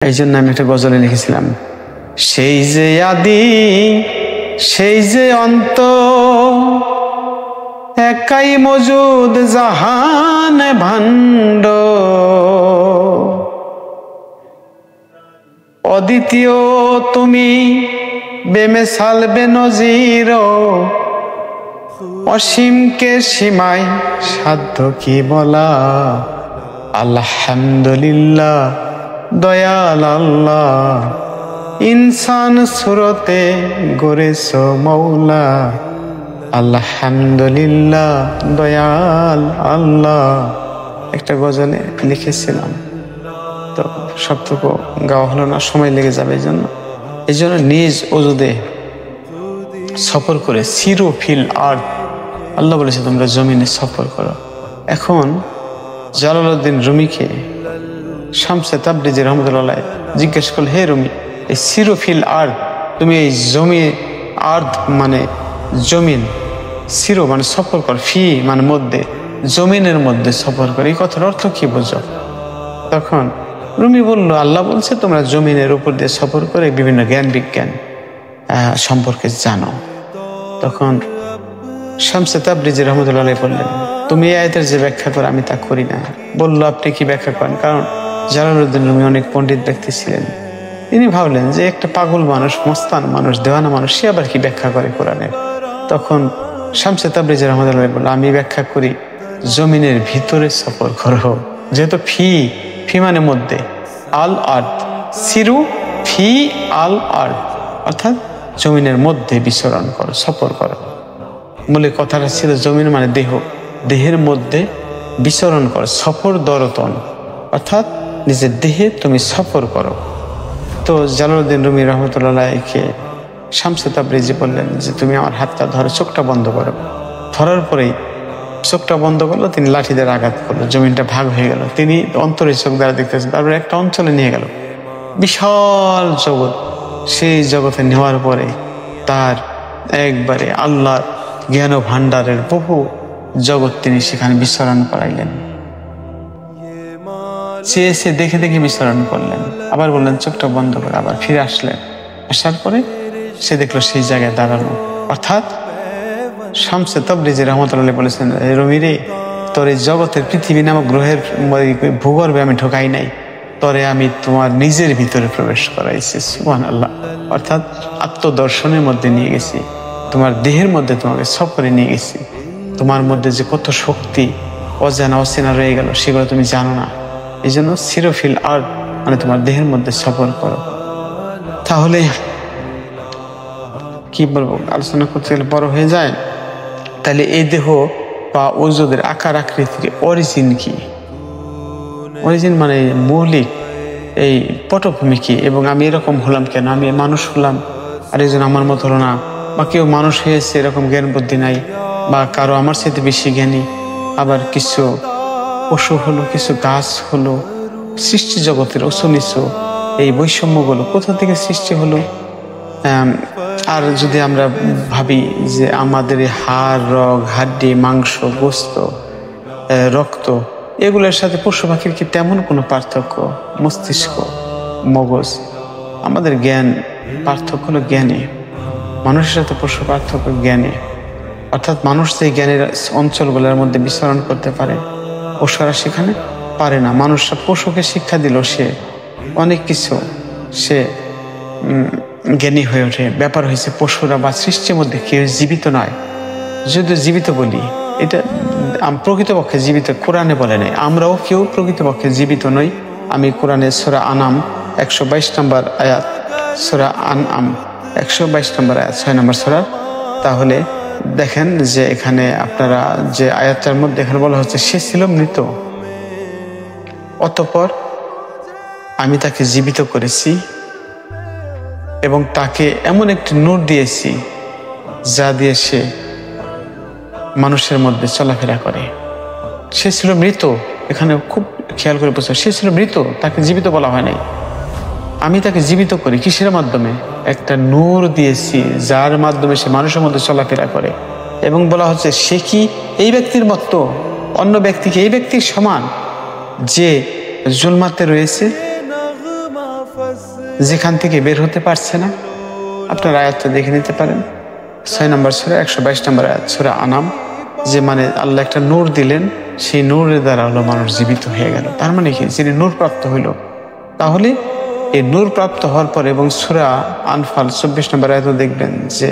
এই জন্য আমি একটা গজলে লিখেছিলাম, সেই যে আদি সেই যে অন্ত, একাই মজুদ জাহান ভাণ্ড, অদ্বিতীয় তুমি বেমেসাল বেনজির, অসীমকে সীমায় সাধ্য কি বলা। আলহামদুলিল্লাহ দয়াল আল্লাহ, ইনসান সুরতে গড়েছ মৌলা। আলহামদুলিল্লাহ দয়াল আল্লাহ। একটা গজলে লিখেছিলাম, তো সবটুকু গাওয়া হলো না, সময় লেগে যাবে। এই জন্য নিজ ওজুদে সফর করে সিরো ফিল আর্থ, আল্লাহ বলেছে তোমরা জমিনে সফর করো। এখন জালালউদ্দিন রুমিকে শামসে তাবরিজি রহমতুল্লাহ জিজ্ঞেস করল, হে রুমি, এই সিরো ফিল আর্থ, তুমি এই জমি, আর্থ মানে জমিন, সিরো মানে সফর কর, ফি মানে মধ্যে, জমিনের মধ্যে সফর করে, এই কথার অর্থ কি বোঝো? তখন রুমি বলল, আল্লাহ বলছে তোমরা জমিনের উপর দিয়ে সফর করে বিভিন্ন জ্ঞান বিজ্ঞান সম্পর্কে জানো। তখন শামসে তাবরিজি রহমতুল্লাহ বললেন, তুমি এই আয়াতের যে ব্যাখ্যা করো আমি তা করি না। বললো, আপনি কি ব্যাখ্যা করেন? কারণ জালালউদ্দিন রুমি অনেক পণ্ডিত ব্যক্তি ছিলেন। তিনি ভাবলেন যে একটা পাগল মানুষ, মস্তান মানুষ, দেওয়ানা মানুষ, সে আবার কি ব্যাখ্যা করে কোরআনের। তখন শামসে তাবরিজি রহমতুল্লাহ বলল, আমি ব্যাখ্যা করি জমিনের ভিতরে সফর করো। যেহেতু ফি মানে মধ্যে, আল আর্থ, সিরু ফি আল আর্থ, অর্থাৎ জমিনের মধ্যে বিচরণ করো, সফর করো। বলে কথাটা ছিল জমিন মানে দেহ, দেহের মধ্যে বিচরণ করো, সফর দরতন, অর্থাৎ নিজের দেহে তুমি সফর করো। তো জালালউদ্দিন রুমি রহমতুল্লাহকে শামসে তাবরিজি বললেন যে তুমি আমার হাতটা ধরো, চোখটা বন্ধ করো। ধরার পরেই চোখটা বন্ধ করলো, তিনি লাঠি দিয়ে আঘাত করলো, জমিনটা ভাগ হয়ে গেল। তিনি অন্তরে চোখ দ্বারা দেখতেছেন, তারপরে একটা অঞ্চলে নিয়ে গেল, বিশাল জগৎ। সেই জগতে নেওয়ার পরে তার একবারে আল্লাহর জ্ঞান ভান্ডারের বহু জগৎ তিনি সেখানে বিচরণ করাইলেন। সে দেখে দেখে বিচরণ করলেন, আবার বললেন চোখটা বন্ধ করে, আবার ফিরে আসলেন। আসার পরে সে দেখলো সেই জায়গায় দাঁড়ানো। অর্থাৎ শামসে তাবরিজি রহমতুল্লাহ বলেছেন, রুমি রে, তোর এই জগতের পৃথিবী নামক গ্রহের ভূগর্ভে আমি ঢোকাই নাই, তরে আমি তোমার নিজের ভিতরে প্রবেশ করাইছি। সুবহানাল্লাহ। অর্থাৎ আত্মদর্শনের মধ্যে নিয়ে গেছি, তোমার দেহের মধ্যে তোমাকে সফরে নিয়ে গেছি। তোমার মধ্যে যে কত শক্তি অজানা অচেনা রয়ে গেল সেগুলো তুমি জানো না। এই জন্য সিরোফিল আর্থ মানে তোমার দেহের মধ্যে সফর করো। তাহলে কি বলবো, আলোচনা করতে গেলে বড় হয়ে যায়। তাহলে এই দেহ বা ওজুদের আকার আকৃতির অরিজিন কি? অরিজিন মানে মৌলিক এই পটভূমি কি, এবং আমি এরকম হলাম কেন, আমি মানুষ হলাম আর একজন আমার মতো হলো না, বা কেউ মানুষ হয়েছে এরকম জ্ঞান বুদ্ধি নাই, বা কারো আমার সাথে বেশি জ্ঞানী, আবার কিছু পশু হলো, কিছু গাছ হলো, সৃষ্টি জগতের উঁচু নিচু এই বৈষম্যগুলো কোথা থেকে সৃষ্টি হলো? আর যদি আমরা ভাবি যে আমাদের হাড়, রগ, হাড্ডি, মাংস, গোস্ত, রক্ত, এগুলোর সাথে পশু পাখির কি তেমন কোনো পার্থক্য? মস্তিষ্ক, মগজ, আমাদের জ্ঞান, পার্থক্য হলো জ্ঞানে। মানুষের সাথে পশু পার্থক্য জ্ঞানে। অর্থাৎ মানুষ যে জ্ঞানের অঞ্চলগুলোর মধ্যে বিচরণ করতে পারে, পশুরা সেখানে পারে না। মানুষরা পশুকে শিক্ষা দিল, সে অনেক কিছু সে জ্ঞানী হয়ে ওঠে। ব্যাপার হয়েছে পশুরা বা সৃষ্টির মধ্যে কেউ জীবিত নয়। যদি জীবিত বলি, এটা প্রকৃতপক্ষে জীবিত কোরআনে বলে নাই, আমরাও কেউ প্রকৃতপক্ষে জীবিত নই। আমি কোরআনে সূরা আনাম 122 নম্বর আয়াত, সূরা আনআম 122 নম্বর আয়াত, 6 নম্বর সূরা। তাহলে দেখেন যে এখানে আপনারা যে আয়াতটার মধ্যে এখানে বলা হচ্ছে সে ছিল মৃত, অতঃপর আমি তাকে জীবিত করেছি এবং তাকে এমন একটি নূর দিয়েছি যা দিয়ে সে মানুষের মধ্যে চলাফেরা করে। সে ছিল মৃত, এখানে খুব খেয়াল করে বুঝতে, সে ছিল মৃত, তাকে জীবিত বলা হয় নাই। আমি তাকে জীবিত করি কিসের মাধ্যমে? একটা নূর দিয়েছি যার মাধ্যমে সে মানুষের মধ্যে চলাফেরা করে। এবং বলা হচ্ছে সে কি এই ব্যক্তির মতো, অন্য ব্যক্তিকে এই ব্যক্তির সমান যে জুলমাতে রয়েছে? যেখান থেকে বের হতে পারছে না, আপনার আয়াতটা দেখে নিতে পারেন। 6 নম্বর সূরা 122 নম্বর আয়াত সূরা আনাম, যে মানে আল্লাহ একটা নূর দিলেন, সেই নূরের দ্বারা হলো মানুষ জীবিত হয়ে গেল। তার মানে কি, যিনি নূর প্রাপ্ত হইল, তাহলে এই নূর প্রাপ্ত হওয়ার পর এবং সূরা আনফাল 24 নম্বর আয়াতে দেখবেন যে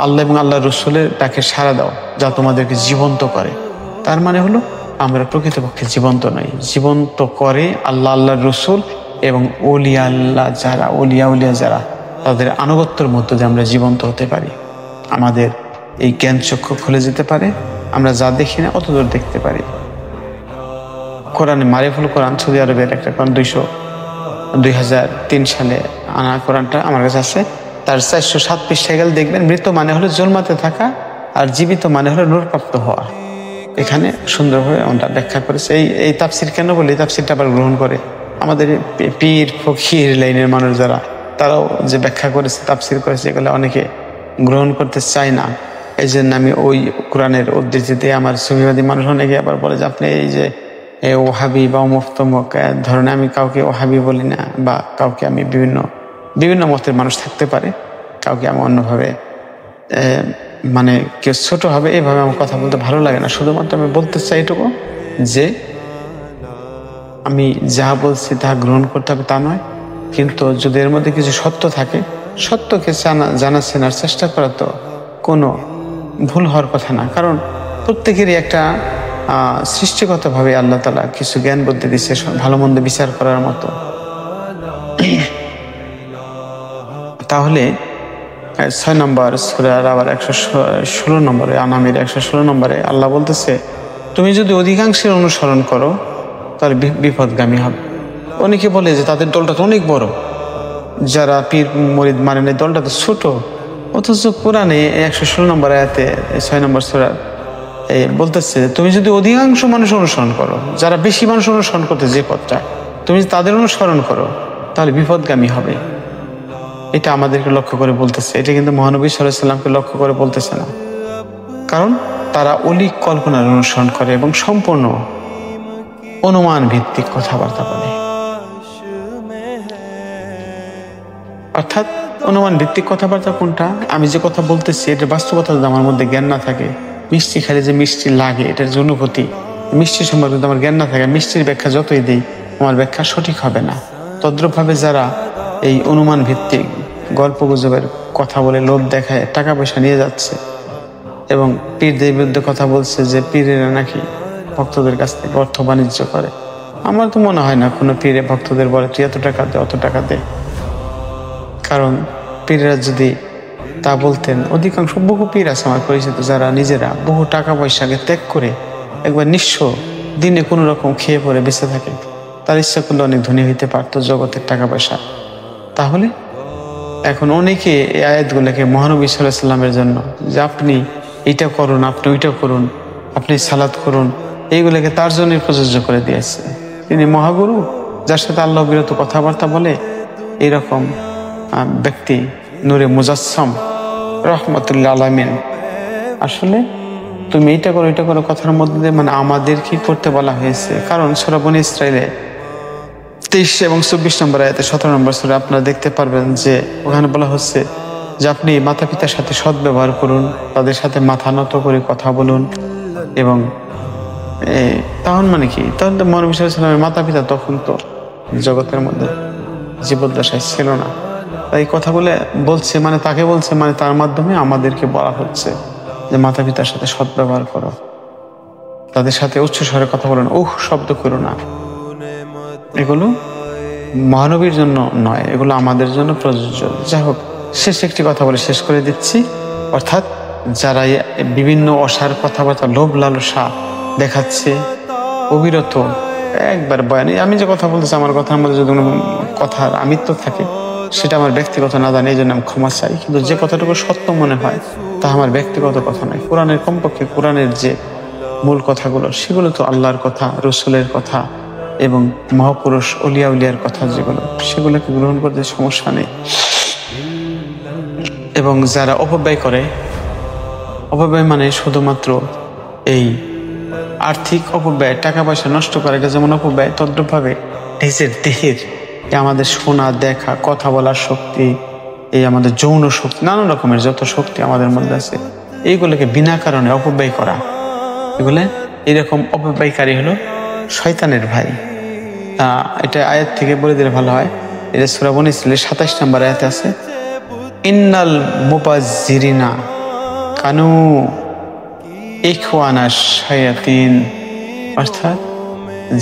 আল্লাহ এবং আল্লাহ রসুলের তাকে সাড়া দাও যা তোমাদেরকে জীবন্ত করে। তার মানে হলো আমরা প্রকৃতপক্ষে জীবন্ত নই, জীবন্ত করে আল্লাহ, আল্লাহ রসুল এবং ওলিয়া আল্লাহ যারা, ওলিয়া যারা, তাদের আনুগত্যের মধ্যে যে আমরা জীবন্ত হতে পারি। আমাদের এই জ্ঞান চক্ষু খুলে যেতে পারে, আমরা যা দেখি না অত দূর দেখতে পারি। কোরআনে মারিফুল কোরআন, সৌদি আরবের একটা কোরআন 2003 সালে আনা কোরআনটা আমার কাছে আছে, তার 407 পৃষ্ঠায় গেলে দেখবেন মৃত মানে হলো জন্মাতে থাকা আর জীবিত মানে হলো নূরপ্রাপ্ত হওয়া। এখানে সুন্দরভাবে আমরা ব্যাখ্যা করেছে। এই তাফসির কেন বলি, এই তাফসিরটা আবার গ্রহণ করে আমাদের পীর ফকির লাইনের মানুষ যারা, তারাও যে ব্যাখ্যা করেছে, তাফসির করেছে, এগুলো অনেকে গ্রহণ করতে চায় না। এই জন্য আমি ওই কোরআনের উদ্ধৃতিতে আমার সুফিবাদী মানুষ অনেকে আবার বলে যে আপনি এই যে ওহাবি বা মুফতমক ধরনের, আমি কাউকে ওহাবি বলি না, বা কাউকে আমি বিভিন্ন মতের মানুষ থাকতে পারে, কাউকে আমি অন্যভাবে মানে কেউ ছোট হবে এভাবে আমার কথা বলতে ভালো লাগে না। শুধুমাত্র আমি বলতে চাই এটুকু যে আমি যা বলছি তা গ্রহণ করতে হবে তা নয়, কিন্তু যদি এর মধ্যে কিছু সত্য থাকে, সত্যকে জানা চেনার চেষ্টা করা তো কোনো ভুল হওয়ার কথা না। কারণ প্রত্যেকেরই একটা সৃষ্টিগতভাবে আল্লাহ তাআলা কিছু জ্ঞান বুদ্ধি দিচ্ছে ভালো মন্দ বিচার করার মতো। তাহলে 6 নম্বর সূরার আবার 116 নম্বরে, আনামের 116 নম্বরে আল্লাহ বলতেছে, তুমি যদি অধিকাংশের অনুসরণ করো তাহলে বিপদগামী হবে। অনেকে বলে যে তাদের দলটা তো অনেক বড়, যারা পীর মুরিদ মানেন এই দলটা তো ছোট, অথচ কোরআনে 116 নম্বর আয়াতে 6 নম্বর সূরার বলতেছে তুমি যদি অধিকাংশ মানুষ অনুসরণ করো, যারা বেশি মানুষ অনুসরণ করতে যে পথটা, তুমি তাদের অনুসরণ করো তাহলে বিপদগামী হবে। এটা আমাদেরকে লক্ষ্য করে বলতেছে, এটা কিন্তু মহানবী সাল্লাল্লাহু আলাইহি ওয়াসাল্লামকে লক্ষ্য করে বলতেছে না। কারণ তারা অলীক কল্পনার অনুসরণ করে এবং সম্পূর্ণ অনুমান ভিত্তিক কথাবার্তা বলে। অর্থাৎ অনুমান ভিত্তিক কথাবার্তা কোনটা, আমি যে কথা বলতেছি এটা বাস্তবতা যদি আমার মধ্যে জ্ঞান না থাকে, মিষ্টি খাইলে যে মিষ্টি লাগে এটার যে অনুভূতি, মিষ্টির সম্পর্কে যদি আমার জ্ঞান না থাকে, মিষ্টির ব্যাখ্যা যতই দিই আমার ব্যাখ্যা সঠিক হবে না। তদ্রূপভাবে যারা এই অনুমান ভিত্তিক গল্প গুজবের কথা বলে লোভ দেখায় টাকা পয়সা নিয়ে যাচ্ছে এবং পীরদের বিরুদ্ধে কথা বলছে যে পীরেরা নাকি ভক্তদের কাছ থেকে অর্থ বাণিজ্য করে, আমার তো মনে হয় না কোনো পীরে ভক্তদের বলে তুই এত টাকা দে, অত টাকা দে। কারণ পীরেরা যদি তা বলতেন, অধিকাংশ বহু পীর আছে আমার পরিচিত যারা নিজেরা বহু টাকা পয়সাকে ত্যাগ করে একবার নিঃস্ব দিনে কোনো রকম খেয়ে পরে বেঁচে থাকে, তার ইচ্ছা করলে অনেক ধনী হইতে পারতো জগতের টাকা পয়সা। তাহলে এখন অনেকে এই আয়াতগুলোকে মহানবী সাল্লাল্লাহু আলাইহি ওয়াসাল্লামের জন্য যে আপনি এইটা করুন, আপনি ওইটা করুন, আপনি সালাত করুন, এইগুলোকে তার জন্যই প্রযোজ্য করে দিয়েছে। তিনি মহাগুরু, যার সাথে আল্লাহ বিরত কথাবার্তা বলে, এইরকম ব্যক্তি নূরে মুজাসসাম রহমতুল্লাহ আলামিন। আসলে তুমি এইটা করো, এটা করো কথার মধ্যে মানে আমাদের কি করতে বলা হয়েছে। কারণ সূরা বনী ইসরাঈলে 23 এবং 24 নম্বর আয়াতে 17 নম্বর সূরা আপনারা দেখতে পারবেন যে ওখানে বলা হচ্ছে যে আপনি মাতা পিতার সাথে সৎ ব্যবহার করুন, তাদের সাথে মাথা নত করে কথা বলুন। এবং তখন মানে কি, তখন তো মহানবী সাল্লাল্লাহু আলাইহি ওয়াসাল্লামের মাতা পিতা তখন তো জগতের মধ্যে জীবদ্দশায় ছিল না। তাই কথা বলছে মানে তাকে বলছে মানে তার মাধ্যমে আমাদেরকে বলা হচ্ছে যে মাতা পিতার সাথে সৎ ব্যবহার করো, তাদের সাথে উচ্চ স্বরে কথা বলো না, শব্দ করো না। এগুলো মহানবীর জন্য নয়, এগুলো আমাদের জন্য প্রযোজ্য। যাই হোক, শেষ একটি কথা বলে শেষ করে দিচ্ছি। অর্থাৎ যারা বিভিন্ন অসার কথাবার্তা, লোভ লালসা দেখাচ্ছে অবিরত একবার বয়ানি, আমি যে কথা বলতেছি আমার কথার মধ্যে যদি কোনো কথার আমিত্ব থাকে সেটা আমার ব্যক্তিগত না জানি, এই জন্য আমি ক্ষমা চাই। কিন্তু যে কথাটুকু সত্য মনে হয় তা আমার ব্যক্তিগত কথা নয়। কোরআনের কমপক্ষে কোরআনের যে মূল কথাগুলো সেগুলো তো আল্লাহর কথা, রসুলের কথা এবং মহাপুরুষ অলিয়া উলিয়ার কথা যেগুলো, সেগুলোকে গ্রহণ করতে সমস্যা নেই। এবং যারা অপব্যয় করে, অপব্যয় মানে শুধুমাত্র এই আর্থিক অপব্যয়, টাকা পয়সা নষ্ট করে, এটা যেমন অপব্যয়, তদ্রূপভাবে নিজের দেহের এই আমাদের শোনা, দেখা, কথা বলার শক্তি, এই আমাদের যৌন শক্তি, নানান রকমের যত শক্তি আমাদের মধ্যে আছে, এইগুলোকে বিনা কারণে অপব্যয় করা, এগুলো এরকম অপব্যয়কারী হলো শয়তানের ভাই। এটা আয়াত থেকে বলে দিলে ভালো হয়। এটা সূরা বনী ইসরাঈলের 27 নম্বর আয়াতে আছে, ইন্নাল মুবাজ্জিরিনা কানু ইখওয়ানা শায়াতিন, অর্থাৎ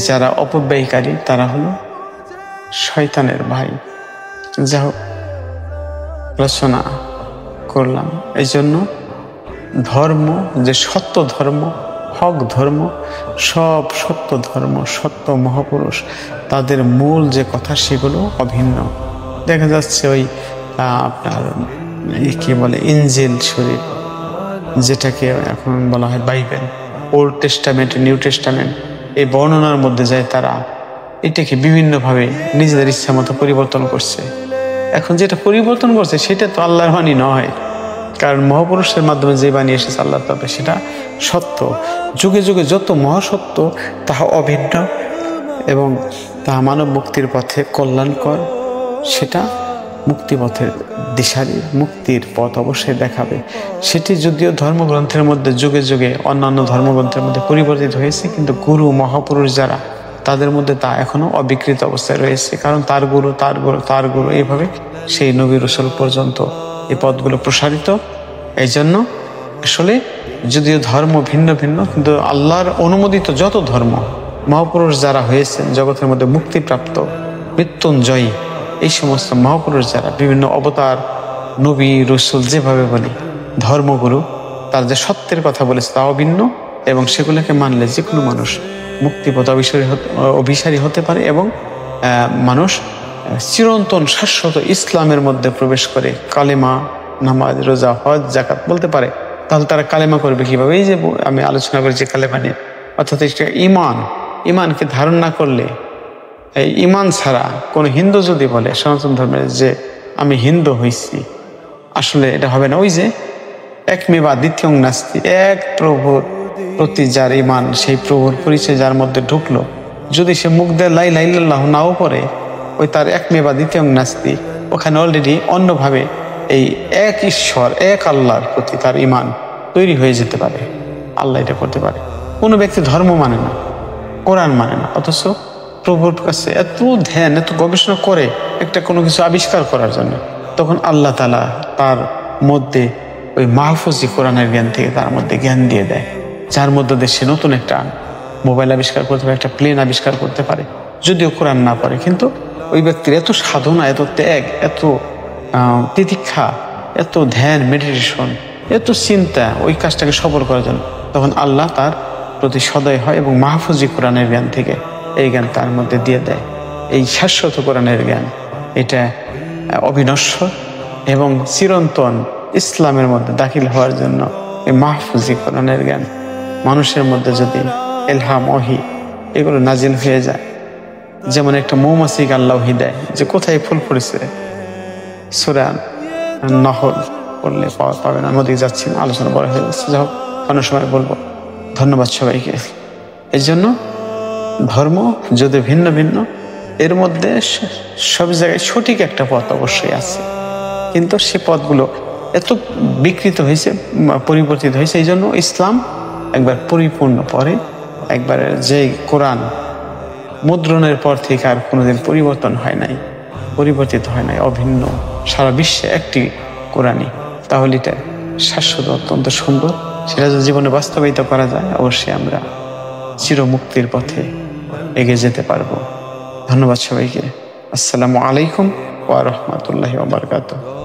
যারা অপব্যয়কারী তারা হলো শয়তানের ভাই। যা হোক, আলোচনা করলাম। এই জন্য ধর্ম, যে সত্য ধর্ম, হক ধর্ম, সব সত্য ধর্ম, সত্য মহাপুরুষ তাদের মূল যে কথা সেগুলো অভিন্ন। দেখা যাচ্ছে ওই আপনার কি বলে ইনজিল শরীফ, যেটাকে এখন বলা হয় Bible, old testament, new testament, এই বর্ণনার মধ্যে যায় তারা এটাকে বিভিন্নভাবে নিজেদের ইচ্ছা মতো পরিবর্তন করছে। এখন যেটা পরিবর্তন করছে সেটা তো আল্লাহর বাণী নয়, কারণ মহাপুরুষের মাধ্যমে যে বাণী এসেছে আল্লাহ তাআলা সেটা সত্য। যুগে যুগে যত মহাসত্য তাহা অভিন্ন এবং তাহা মানব মুক্তির পথে কল্যাণকর, সেটা মুক্তিপথের দিশারি, মুক্তির পথ অবশ্যই দেখাবে। সেটি যদিও ধর্মগ্রন্থের মধ্যে যুগে যুগে অন্যান্য ধর্মগ্রন্থের মধ্যে পরিবর্তিত হয়েছে, কিন্তু গুরু মহাপুরুষ যারা তাদের মধ্যে তা এখনো অবিকৃত অবস্থায় রয়েছে। কারণ তার গুরু, তার গুরু, তার গুরু, এইভাবে সেই নবী রাসূল পর্যন্ত এই পথগুলো প্রসারিত। এই জন্য আসলে যদিও ধর্ম ভিন্ন ভিন্ন, কিন্তু আল্লাহর অনুমোদিত যত ধর্ম, মহাপুরুষ যারা হয়েছেন জগতের মধ্যে মুক্তিপ্রাপ্ত, মৃত্যুঞ্জয়ী, এই সমস্ত মহাপুরুষ যারা বিভিন্ন অবতার, নবী রাসূল যেভাবে বলি ধর্মগুরু, তার যে সত্যের কথা বলেছে তা অভিন্ন, এবং সেগুলোকে মানলে যে কোনো মানুষ মুক্তিপথ অভিসারী হতে পারে এবং মানুষ চিরন্তন শাশ্বত ইসলামের মধ্যে প্রবেশ করে কালেমা, নামাজ, রোজা, হজ, যাকাত বলতে পারে। তাহলে তারা কালেমা করবে কিভাবে? এই যে আমি আলোচনা করেছি কালেমা নিয়ে, অর্থাৎ এটা ইমানকে ধারণ না করলে, এই ইমান ছাড়া কোনো হিন্দু যদি বলে সনাতন ধর্মের যে আমি হিন্দু হয়েছি, আসলে এটা হবে না। ওই যে এক মেবা দ্বিতীয়ং নাস্তি, এক প্রভুর প্রতি যার ইমান, সেই প্রভুর পরিচয় যার মধ্যে ঢুকলো, যদি সে মুখ দিয়ে লা ইলাহা ইল্লাল্লাহ নাও পড়ে, ওই তার এক মেবা দ্বিতীয়ং নাস্তি, ওখানে অলরেডি অন্যভাবে এই এক ঈশ্বর, এক আল্লাহর প্রতি তার ইমান তৈরি হয়ে যেতে পারে। আল্লাহ এটা করতে পারে। কোনো ব্যক্তি ধর্ম মানে না, কোরআন মানে না, অথচ প্রভুর কাছে এত ধ্যান, এত গবেষণা করে একটা কোনো কিছু আবিষ্কার করার জন্য, তখন আল্লাহ তাআলা তার মধ্যে ওই মাহফুজি কোরআনের জ্ঞান থেকে তার মধ্যে জ্ঞান দিয়ে দেয়, যার মধ্যে দিয়ে সে নতুন একটা মোবাইল আবিষ্কার করতে পারে, একটা প্লেন আবিষ্কার করতে পারে, যদিও কোরআন না পড়ে। কিন্তু ওই ব্যক্তির এত সাধনা, এত ত্যাগ, এত তিতিক্ষা, এত ধ্যান, মেডিটেশন, এত চিন্তা ওই কাজটাকে সফল করার জন্য, তখন আল্লাহ তার প্রতি সদয় হয় এবং মাহফুজি কোরআনের জ্ঞান থেকে এই জ্ঞান তার মধ্যে দিয়ে দেয়। এই শাশ্বত কোরআনের জ্ঞান, এটা অবিনশ্বর এবং চিরন্তন ইসলামের মধ্যে দাখিল হওয়ার জন্য এই মাহফুজি কোরআনের জ্ঞান মানুষের মধ্যে যদি ইলহাম, ওহী এগুলো নাজিল হয়ে যায়, যেমন একটা মৌমাছিকে আল্লাহ ওহী দেয় যে কোথায় ফুল ফুটেছে, সূরা নহল পড়লে পাবে না। আমাদের যাচ্ছি না, আলোচনা বড় হয়ে যাচ্ছে, যা হোক অন্য সময় বলবো। ধন্যবাদ সবাইকে। এই জন্য ধর্ম যদি ভিন্ন ভিন্ন, এর মধ্যে সব জায়গায় সঠিক একটা পথ অবশ্যই আছে, কিন্তু সে পথগুলো এত বিকৃত হয়েছে, পরিবর্তিত হয়েছে। এই জন্য ইসলাম একবার পরিপূর্ণ পরে, একবার যে কোরআন মুদ্রণের পর থেকে আর কোনোদিন পরিবর্তন হয় নাই, পরিবর্তিত হয় নাই, অভিন্ন, সারা বিশ্বে একটি কোরআনই। তাহলে এটা শাশ্বত, অত্যন্ত সুন্দর। সেটা যদি জীবনে বাস্তবায়িত করা যায়, অবশ্যই আমরা চিরমুক্তির পথে এগিয়ে যেতে পারবো। ধন্যবাদ সবাইকে। আসসালামু আলাইকুম ওয়া রাহমাতুল্লাহি ওয়া বারাকাতুহু।